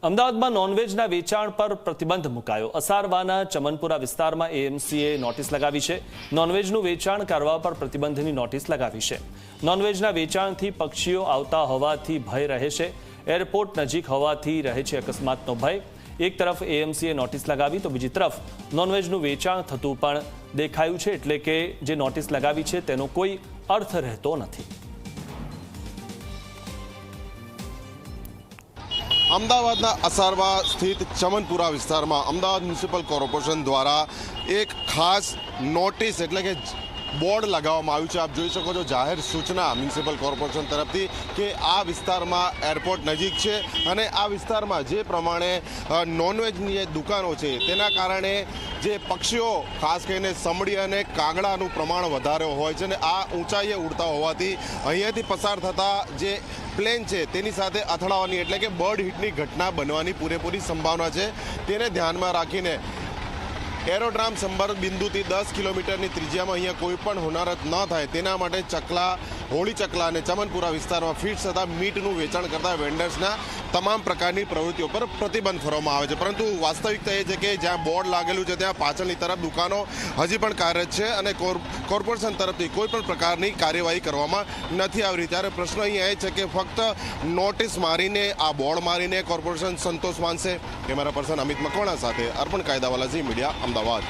અમદાવાદમાં નોનવેજના વેચાણ પર પ્રતિબંધ મુકાયો। અસારવાના ચમનપુરા વિસ્તારમાં એએમસીએ નોટિસ લગાવી છે। નોનવેજનું વેચાણ કરવા પર પ્રતિબંધની નોટિસ લગાવી છે। નોનવેજના વેચાણથી પક્ષીઓ આવતા હોવાથી ભય રહે છે। એરપોર્ટ નજીક હોવાથી રહે છે અકસ્માતનો ભય। એક તરફ એએમસીએ નોટિસ લગાવી તો બીજી તરફ નોનવેજનું વેચાણ થતું પણ દેખાયું છે, એટલે કે જે નોટિસ લગાવી છે તેનો કોઈ અર્થ રહેતો નથી। અમદાવાદના અસારવા સ્થિત ચમનપુરા વિસ્તારમાં અમદાવાદ મ્યુનિસિપલ કોર્પોરેશન દ્વારા એક ખાસ નોટિસ એટલે કે બોર્ડ લગાવવામાં આવ્યું છે। આપ જોઈ શકો છો જાહેર સૂચના મ્યુનિસિપલ કોર્પોરેશન તરફથી કે આ વિસ્તારમાં એરપોર્ટ નજીક છે અને આ વિસ્તારમાં જે પ્રમાણે નોનવેજની જે દુકાનો છે તેના કારણે જે પક્ષીઓ ખાસ કરીને સમડી અને કાગડાનું પ્રમાણ વધારે હોય છે અને આ ઊંચાઈએ ઉડતા હોવાથી અહીંયાથી પસાર થતા જે પ્લેન છે તેની સાથે અથડાવાની એટલે કે બર્ડ હિટની ઘટના બનવાની પૂરેપૂરી સંભાવના છે। તેને ધ્યાનમાં રાખીને એરોડ્રામ સંપર્ક બિંદુથી 10 કિલોમીટરની ત્રિજ્યામાં અહીંયા કોઈ પણ હોનારત ન થાય તેના માટે ચકલા, હોળી ચકલા અને ચમનપુરા વિસ્તારમાં ફિશ તથા મીટનું વેચાણ કરતા વેન્ડર્સના તમામ પ્રકારની પ્રવૃત્તિઓ પર પ્રતિબંધ ફરવામાં આવે છે। પરંતુ વાસ્તવિકતા એ છે કે જ્યાં બોર્ડ લાગેલું છે ત્યાં પાછળની તરફ દુકાનો હજી પણ કાર્યરત છે અને કોર્પોરેશન તરફથી કોઈ પણ પ્રકારની કાર્યવાહી કરવામાં નથી આવી રહી। ત્યારે પ્રશ્ન અહીંયા એ છે કે ફક્ત નોટિસ મારીને આ બોર્ડ મારીને કોર્પોરેશન સંતોષ માનશે? કેમેરા પર્સન અમિત મકવાણા સાથે અર્પણ કાયદાવાલાજી મીડિયા, અમદાવાદ।